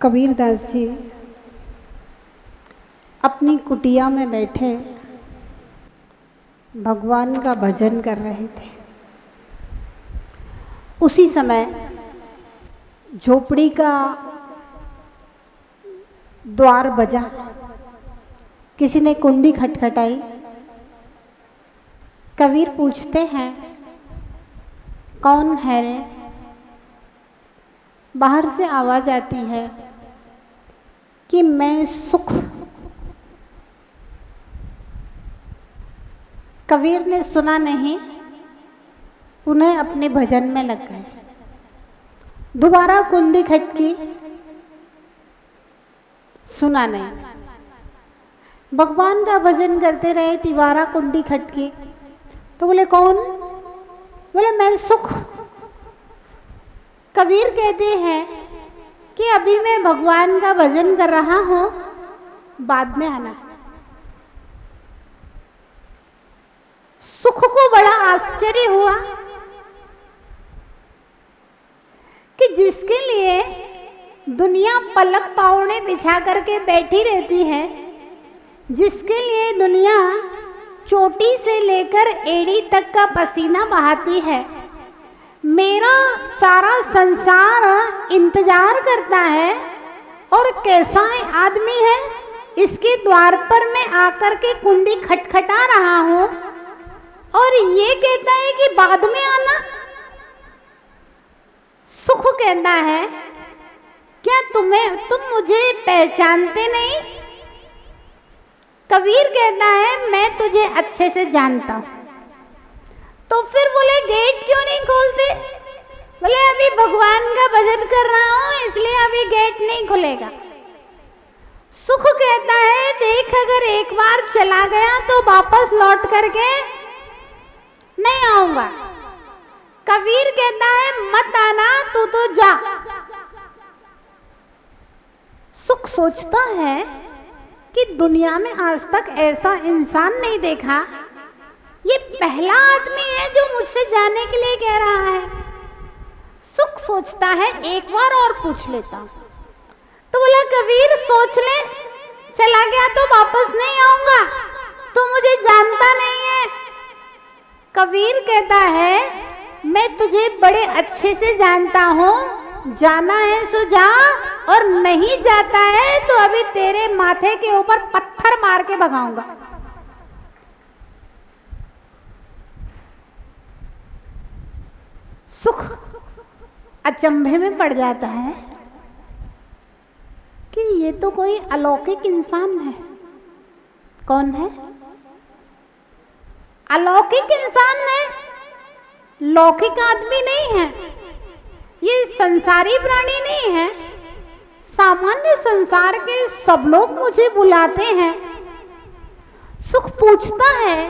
कबीरदास जी अपनी कुटिया में बैठे भगवान का भजन कर रहे थे। उसी समय झोपड़ी का द्वार बजा, किसी ने कुंडी खटखटाई। कबीर पूछते हैं, कौन है रे? बाहर से आवाज आती है कि मैं सुख। कबीर ने सुना नहीं, पुनः अपने भजन में लग गए। दोबारा कुंडी खटकी, सुना नहीं। भगवान का भजन करते रहे, तिवारा कुंडी खटकी, तो बोले कौन? बोले मैं सुख। कबीर कहते हैं कि अभी मैं भगवान का भजन कर रहा हूं, बाद में आना। सुख को बड़ा आश्चर्य हुआ कि जिसके लिए दुनिया पलक पावने बिछा करके बैठी रहती है, जिसके लिए दुनिया चोटी से लेकर एड़ी तक का पसीना बहाती है, मेरा सारा संसार इंतजार करता है और कैसा आदमी है, इसके द्वार पर मैं आकर के कुंडी खटखटा रहा हूं और ये कहता है कि बाद में आना। सुख कहता है, क्या तुम मुझे पहचानते नहीं? कबीर कहता है, मैं तुझे अच्छे से जानता हूं। तो फिर बोले गेट क्यों नहीं खोलते? बोले अभी भगवान का भजन कर रहा हूं, इसलिए अभी गेट नहीं खुलेगा। सुख कहता है, देख अगर एक बार चला गया तो वापस लौट करके नहीं आऊंगा। कबीर कहता है, मत आना, तू तो जा। सुख सोचता है कि दुनिया में आज तक ऐसा इंसान नहीं देखा, ये पहला आदमी है जो मुझसे जाने के लिए कह रहा है। सुख सोचता है, एक बार और पूछ लेता हूं। तो बोला कबीर सोच ले, चला गया तो वापस नहीं आऊंगा, तो मुझे जानता नहीं है। कबीर कहता है, मैं तुझे बड़े अच्छे से जानता हूं, जाना है सो जा, और नहीं जाता है तो अभी तेरे माथे के ऊपर पत्थर मार के भगाऊंगा। सुख अचंभे में पड़ जाता है कि ये तो कोई अलौकिक इंसान है। कौन है? अलौकिक इंसान है, लौकिक आदमी नहीं है, ये संसारी प्राणी नहीं है। सामान्य संसार के सब लोग मुझे बुलाते हैं। सुख पूछता है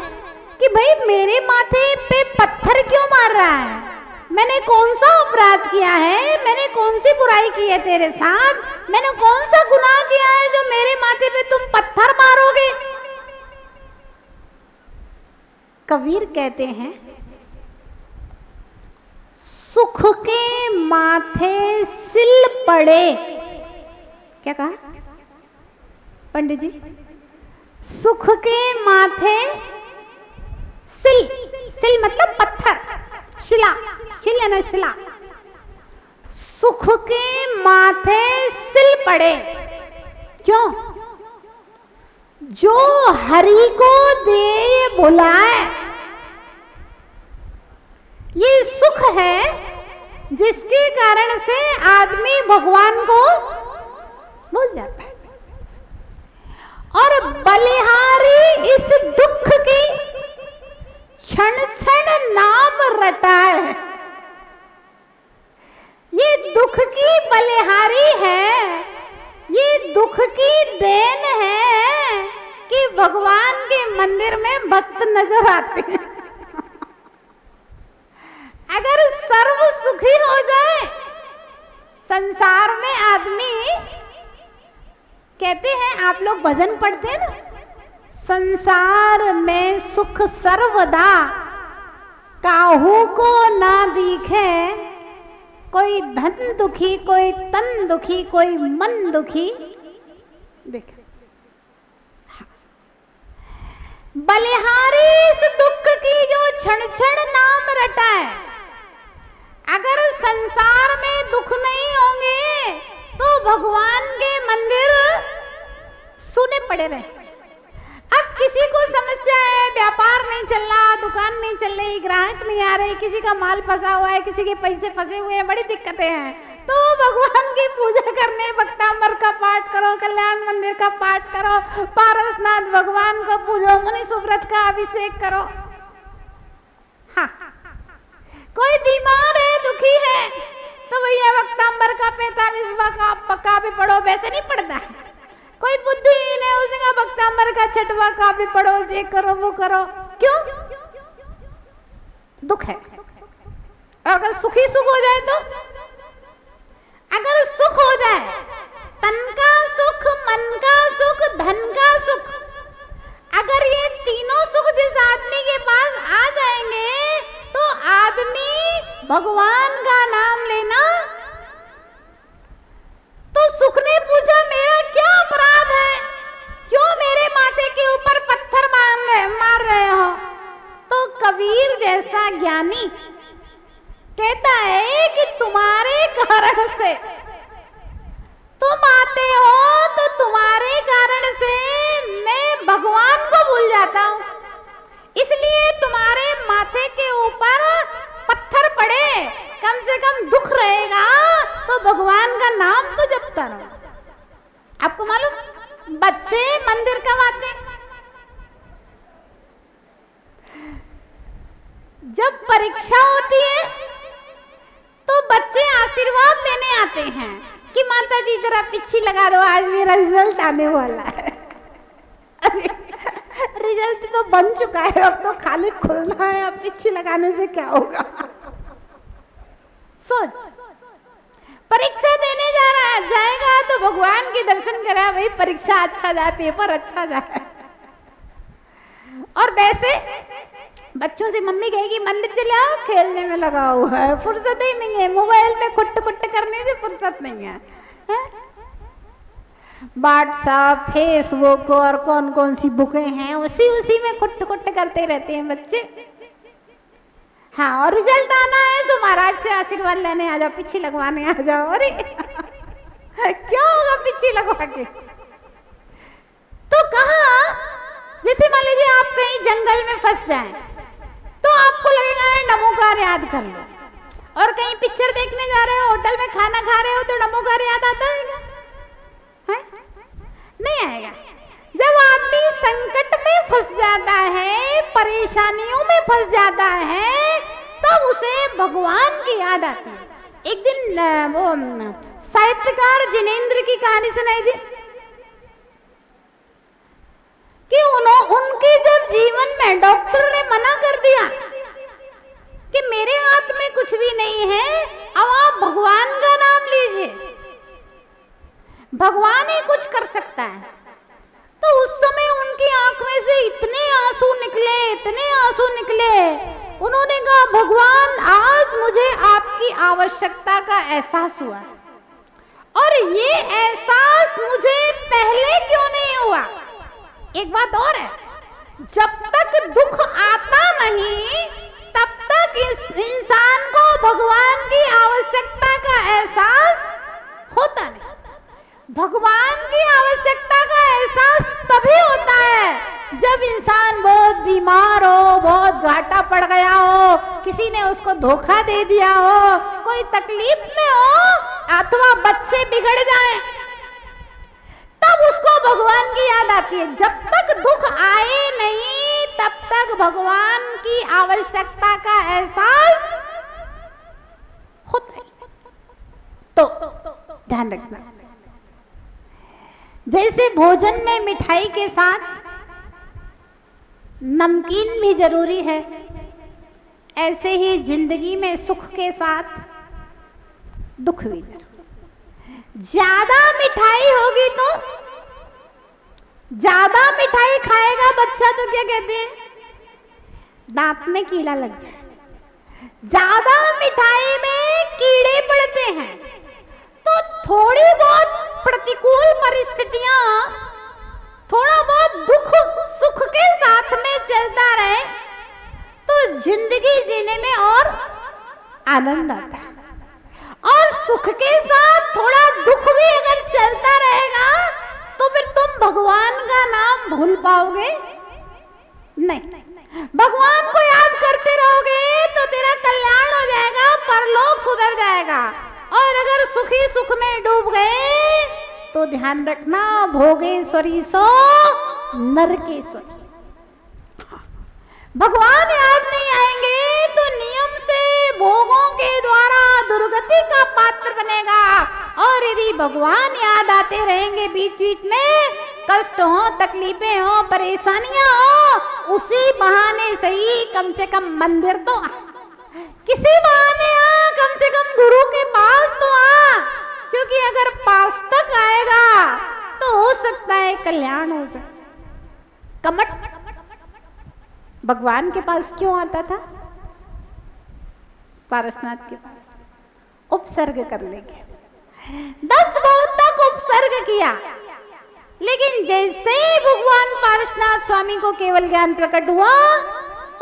कि भाई मेरे माथे पे पत्थर क्यों मार रहा है? मैंने कौन सा अपराध किया है? मैंने कौन सी बुराई की है तेरे साथ? मैंने कौन सा गुनाह किया है जो मेरे माथे पे तुम पत्थर मारोगे? कबीर कहते हैं, सुख के माथे सिल पड़े। क्या कहा पंडित जी? सुख के माथे सिल, सिल मतलब पत्थर, शिला, शिल है ना शिला। सुख के माथे सिल पड़े। क्यों? जो हरि को दे बुलाए, ये सुख है जिसके कारण से आदमी भगवान को भूल जाता है। और बलिहारी इस दुख की क्षण क्षण नाम रटाए। ये दुख की बलिहारी है, ये दुख की देन है कि भगवान के मंदिर में भक्त नजर आते हैं। अगर सर्व सुखी हो जाए संसार में, आदमी कहते हैं, आप लोग भजन पढ़ते हैं ना, संसार में सुख सर्वदा, काहू को ना दिखे कोई धन दुखी, कोई तन दुखी, कोई मन दुखी। देख, बलिहारी इस दुख की जो क्षण क्षण नाम रटा है। अगर संसार में दुख नहीं होंगे तो भगवान के मंदिर सुने पड़े रहे। अब किसी को समस्या है, व्यापार नहीं चल रहा, दुकान नहीं चल रही, ग्राहक नहीं आ रहे, किसी का माल फंसा हुआ है, किसी के पैसे फंसे हुए हैं, बड़ी दिक्कतें हैं, तो भगवान की पूजा करने भक्तांबर का पाठ करो, कल्याण मंदिर का पाठ करो, पारसनाथ भगवान को पूजो, मुनि सुव्रत का अभिषेक करो। हाँ, कोई बीमार है, दुखी है, तो भैया भक्तांबर का 45वां का भी पढ़ो, वैसे नहीं पढ़ता है। कोई बुद्धिहीन है, उसने कहा भक्तांबर का 6वां का भी पढ़ो, ये करो वो करो। क्यों? दुख है। और अगर सुखी सुख हो जाए तो, अगर सुख हो जाए, तन का सुख, मन का सुख, धन का सुख, अगर ये तीनों सुख जिस आदमी के पास आ जाएंगे तो आदमी भगवान का नाम लेना। तो सुख ने पूछा, मेरा क्या अपराध है, क्यों मेरे माथे के ऊपर पत्थर मार रहे हो? तो कबीर जैसा ज्ञानी कहता है कि तुम्हारे कारण से तुम आते हो, तो तुम्हारे कारण से मैं भगवान को भूल जाता हूं, इसलिए तुम्हारे माथे के ऊपर पत्थर पड़े, कम से कम दुख रहेगा तो भगवान का नाम तो जपता रहो। आपको मालूम, बच्चे मंदिर कब आते? जब परीक्षा होती है तो बच्चे आशीर्वाद लेने आते हैं कि माता जी जरा पिच्छी लगा दो, आज मेरा रिजल्ट आने वाला है। रिजल्ट तो बन चुका है, अब तो खाली खुलना है, अब पिच्छी लगाने से क्या होगा? सोच, परीक्षा देने जा रहा है, जाएगा तो भगवान के दर्शन करा, भाई परीक्षा अच्छा जाए, पेपर अच्छा जाए। और वैसे बच्चों से मम्मी कहेगी मंदिर चले आओ, खेलने में लगा हुआ है, फुर्सत ही नहीं है, मोबाइल में कुट कुट करने से फुर्सत नहीं है, व्हाट्सएप, फेसबुक और कौन कौन सी बुकें हैं, उसी में कुट कुट करते रहते हैं बच्चे। हाँ, और रिजल्ट आना है तो महाराज से आशीर्वाद लेने आ जाओ, पिच्छी लगवाने आ जाओ। अरे क्या होगा पिच्छी लगवा के? तो कहा, जैसे मान लीजिए आप कहीं जंगल में फंस जाएं, तो आपको लगेगा नमोकार याद कर लो, और कहीं पिक्चर देखने जा रहे हो, होटल में खाना खा रहे हो, तो नमोकार याद आता है क्या? है? नहीं आएगा। जब आदमी संकट में फंस जाता है, परेशानियों में फंस जाता है, तब उसे भगवान की याद आती है। एक दिन वो साहित्यकार जिनेंद्र की कहानी सुनाई थी कि उनके जब जीवन में डॉक्टर ने मना कर दिया कि मेरे हाथ में कुछ भी नहीं है, अब आप भगवान का नाम लीजिए, भगवान ही कुछ कर सकता है, तो उस समय उनकी आंख में से इतने आंसू निकले, इतने आंसू निकले। उन्होंने कहा, भगवान आज मुझे आपकी आवश्यकता का एहसास हुआ, और ये एहसास मुझे पहले क्यों नहीं हुआ? एक बात और है, जब तक दुख आता नहीं तब तक इस इंसान को भगवान की आवश्यकता का एहसास होता नहीं। भगवान की आवश्यकता का एहसास तभी होता है जब इंसान बहुत बीमार हो, बहुत घाटा पड़ गया हो, किसी ने उसको धोखा दे दिया हो, कोई तकलीफ में हो, अथवा बच्चे बिगड़ जाएं, तब उसको भगवान की याद आती है। जब तक दुख आए नहीं तब तक भगवान की आवश्यकता का एहसास होता है। तो ध्यान रखना, जैसे भोजन में मिठाई के साथ नमकीन भी जरूरी है, ऐसे ही जिंदगी में सुख के साथ दुख भी जरूरी। ज्यादा मिठाई होगी तो, ज्यादा मिठाई खाएगा बच्चा तो क्या कहते हैं, दांत में कीड़ा लग जाए। ज्यादा मिठाई में कीड़े पड़ते ना थोड़ा बहुत दुख सुख के साथ में चलता रहे तो जिंदगी जीने में और आनंद आता है, और सुख के साथ थोड़ा दुख भी अगर चलता रहेगा तो फिर तुम भगवान का नाम भूल पाओगे नहीं। भगवान को याद करते रहोगे तो तेरा कल्याण हो जाएगा, परलोक सुधर जाएगा। और अगर सुखी सुख में डूब गए तो ध्यान रखना, भोगेश्वरी सो नरकेश्वरी। भगवान याद नहीं आएंगे तो नियम से भोगों के द्वारा दुर्गति का पात्र बनेगा, और यदि भगवान याद आते रहेंगे बीच बीच में, कष्ट हो, तकलीफें हो, परेशानियां हो, उसी बहाने सही कम से कम मंदिर तो आ, किसी बहाने आ, कम से कम गुरु के पास तो आ, क्योंकि अगर पास तक आएगा तो हो सकता है कल्याण हो जाए। कमट भगवान के पास क्यों आता था? पारसनाथ के पास उपसर्ग कर लेंगे, 10 बहुत तक उपसर्ग किया, लेकिन जैसे ही भगवान पारसनाथ स्वामी को केवल ज्ञान प्रकट हुआ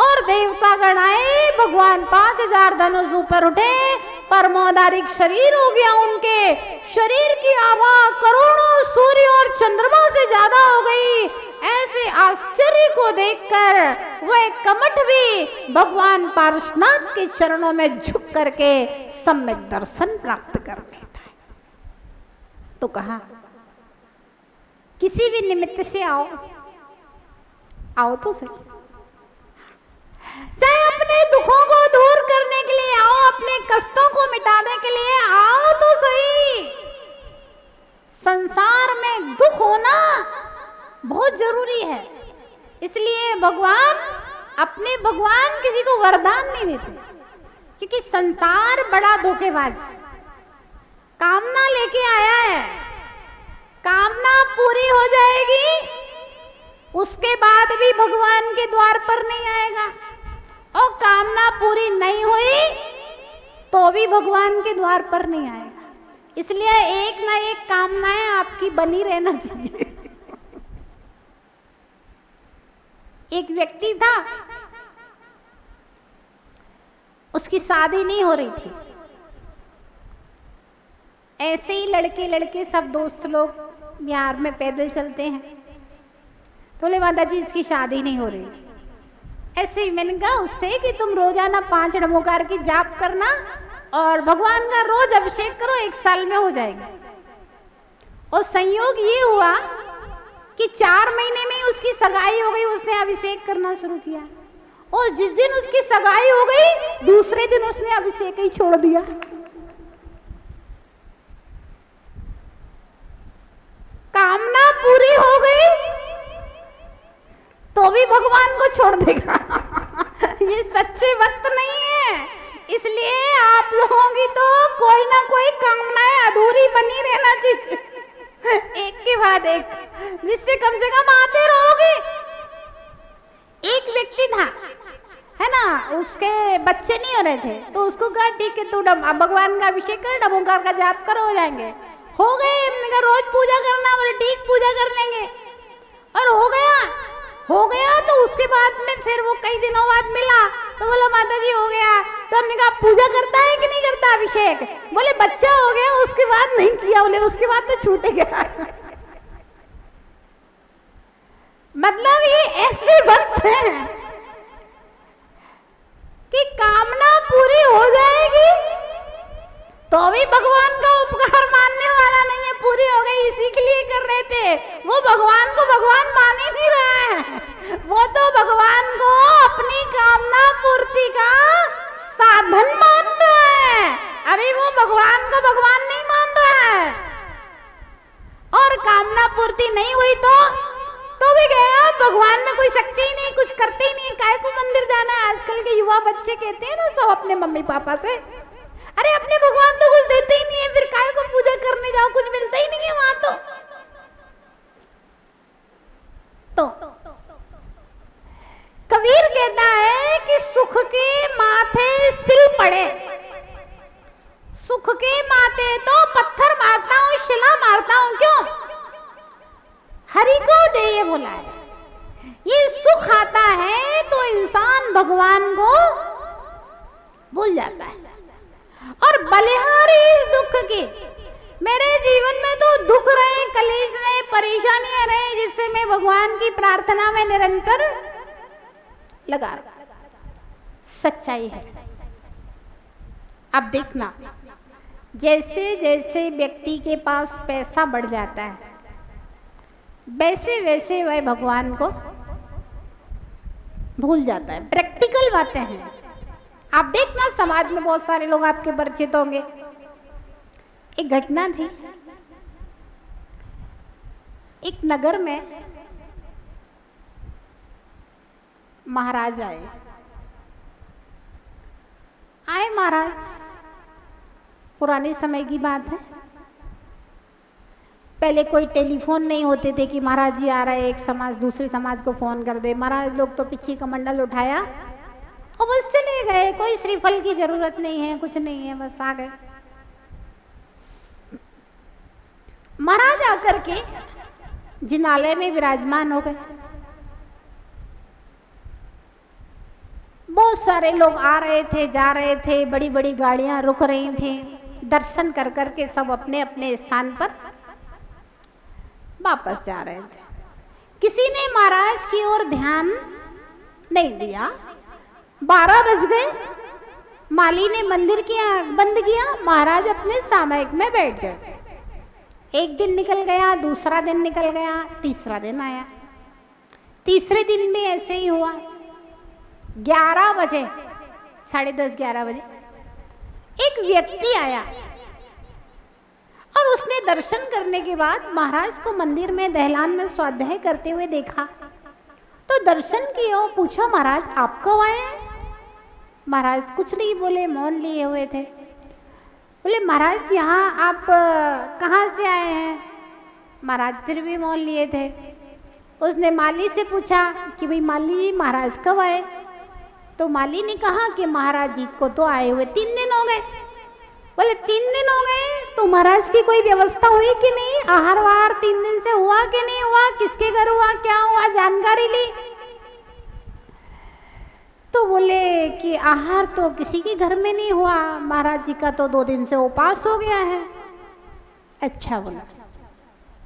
और देवता गण आए, भगवान 5000 धनुष ऊपर उठे, परमोदारिक शरीर हो गया, उनके शरीर की आभा करोड़ों सूर्य और चंद्रमा से ज्यादा हो गई। ऐसे आश्चर्य को देखकर वह कमठ भी भगवान पारसनाथ के चरणों में झुक करके सम्यक दर्शन प्राप्त कर लेता है। तो कहा किसी भी निमित्त से आओ, आओ तो सही, चाहे अपने दुखों को दूर करने के लिए आओ, अपने कष्टों को मिटाने के लिए आओ तो सही। संसार में दुख होना बहुत जरूरी है, इसलिए भगवान किसी को वरदान नहीं देते, क्योंकि संसार बड़ा धोखेबाज है। कामना लेके आया है, कामना पूरी हो जाएगी, उसके बाद भी भगवान के द्वार पर नहीं आएगा, और कामना पूरी नहीं हुई तो भी भगवान के द्वार पर नहीं आएगा। इसलिए एक ना एक कामनाएं आपकी बनी रहना चाहिए। एक व्यक्ति था, उसकी शादी नहीं हो रही थी, ऐसे ही लड़के लड़के सब दोस्त लोग बिहार में पैदल चलते हैं, तो बोले माता जी इसकी शादी नहीं हो रही। ऐसे ही मैंने कहा उससे कि तुम रोजाना 5 नमोकार की जाप करना और भगवान का रोज अभिषेक करो, 1 साल में हो जाएगा। और संयोग ये हुआ कि 4 महीने में उसकी सगाई हो गई, उसने अभिषेक करना शुरू किया, और जिस दिन उसकी सगाई हो गई दूसरे दिन उसने अभिषेक ही छोड़ दिया। कामना पूरी हो गई तो भी भगवान को छोड़ देगा। ये सच्चे भक्त नहीं है, इसलिए आप लोगों की तो कोई ना कोई कामनाएं अधूरी बनी रहना चाहिए, एक के बाद एक, जिससे कम से कम आते रहोगे। एक व्यक्ति था, है ना, उसके बच्चे नहीं हो रहे थे, तो उसको कहा ठीक है तू भगवान का अभिषेक कर, नमोकार का जाप कर, हो जाएंगे। हो गए, हमने कहा रोज पूजा करना, बोले ठीक पूजा कर लेंगे, और हो गया। तो उसके बाद में फिर वो कई दिनों बाद मिला तो बोला माता जी हो गया। तो हमने कहा पूजा करता है कि नहीं करता अभिषेक? बोले बच्चा हो गया उसके बाद नहीं किया, बोले उसके बाद तो छूट गया। मतलब ये ऐसे वक्त हैं कि कामना पूरी हो जाएगी तो भी भगवान का उपकार मानने वाला नहीं है। पूरी हो गई इसी के लिए कर रहे थे, वो भगवान को भगवान मान ही नहीं रहा है, वो तो भगवान को अपनी कामना पूर्ति का साधन मान रहा है, अभी वो भगवान को भगवान नहीं मान रहा है। और कामना पूर्ति नहीं हुई तो भी गया, भगवान में कोई शक्ति ही नहीं, कुछ करते ही नहीं, काय को मंदिर जाना है। आजकल के युवा बच्चे कहते हैं ना सब अपने मम्मी पापा से, अरे अपने भगवान तो कुछ देते ही नहीं है, फिर काय को पूजा करने जाओ, कुछ मिलता ही नहीं है वहां। तो कबीर कहता है कि सुख के माथे सिल पड़े, सुख के माथे तो पत्थर मारता हूं, शिला मारता हूं, क्यों? हरि को दे ये बोला है। ये सुख आता है तो इंसान भगवान को भूल जाता है। और बलिहारी इस दुख की, मेरे जीवन में तो दुख रहे, कलेश रहे, परेशानियां रहे, जिससे मैं भगवान की प्रार्थना में निरंतर लगा रहा। सच्चाई है। अब देखना, जैसे जैसे व्यक्ति के पास पैसा बढ़ जाता है वैसे वैसे वह भगवान को भूल जाता है। प्रैक्टिकल बातें हैं। आप देखना, समाज में बहुत सारे लोग आपके परिचित होंगे। एक घटना थी, एक नगर में महाराज आए महाराज, पुराने समय की बात है। पहले कोई टेलीफोन नहीं होते थे कि महाराज जी आ रहे, एक समाज दूसरे समाज को फोन कर दे। महाराज लोग तो पिछी कमंडल उठाया और बस चले गए। कोई श्रीफल की जरूरत नहीं है, कुछ नहीं है, बस आ गए। महाराज आकर के जिनालय में विराजमान हो गए। बहुत सारे लोग आ रहे थे, जा रहे थे, बड़ी बड़ी गाड़ियां रुक रही थी। दर्शन कर करके सब अपने अपने स्थान पर वापस जा रहे थे। किसी ने महाराज की ओर ध्यान नहीं दिया। 12 बज गए, माली ने मंदिर बंद किया, महाराज अपने सामयिक में बैठ गए। एक दिन निकल गया, दूसरा दिन निकल गया, तीसरा दिन आया। तीसरे दिन भी ऐसे ही हुआ। 11 बजे, 10:30 11 बजे एक व्यक्ति आया और उसने दर्शन करने के बाद महाराज को मंदिर में दहलान में स्वाध्याय करते हुए देखा। तो दर्शन किया और पूछा, महाराज आप कब आए? महाराज कुछ नहीं बोले, मौन लिए हुए थे। बोले, महाराज यहाँ आप कहाँ से आए हैं? महाराज फिर भी मौन लिए थे। उसने माली से पूछा कि भाई माली जी महाराज कब आए? तो माली ने कहा कि महाराज जी को तो आए हुए 3 दिन हो गए। बोले 3 दिन हो गए, तो महाराज की कोई व्यवस्था हुई कि नहीं? आहार वाहार 3 दिन से हुआ कि नहीं हुआ? किसके घर हुआ, क्या हुआ, जानकारी ली? तो बोले कि आहार तो किसी के घर में नहीं हुआ, महाराज जी का तो 2 दिन से उपास हो गया है। अच्छा बोला।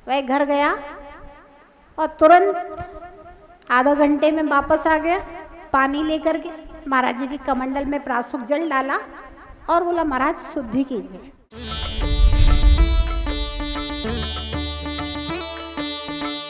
वह घर गया और तुरंत आधा घंटे में वापस आ गया, पानी लेकर के महाराज जी की कमंडल में प्राशुक जल डाला और बोला, महाराज शुद्धि कीजिए।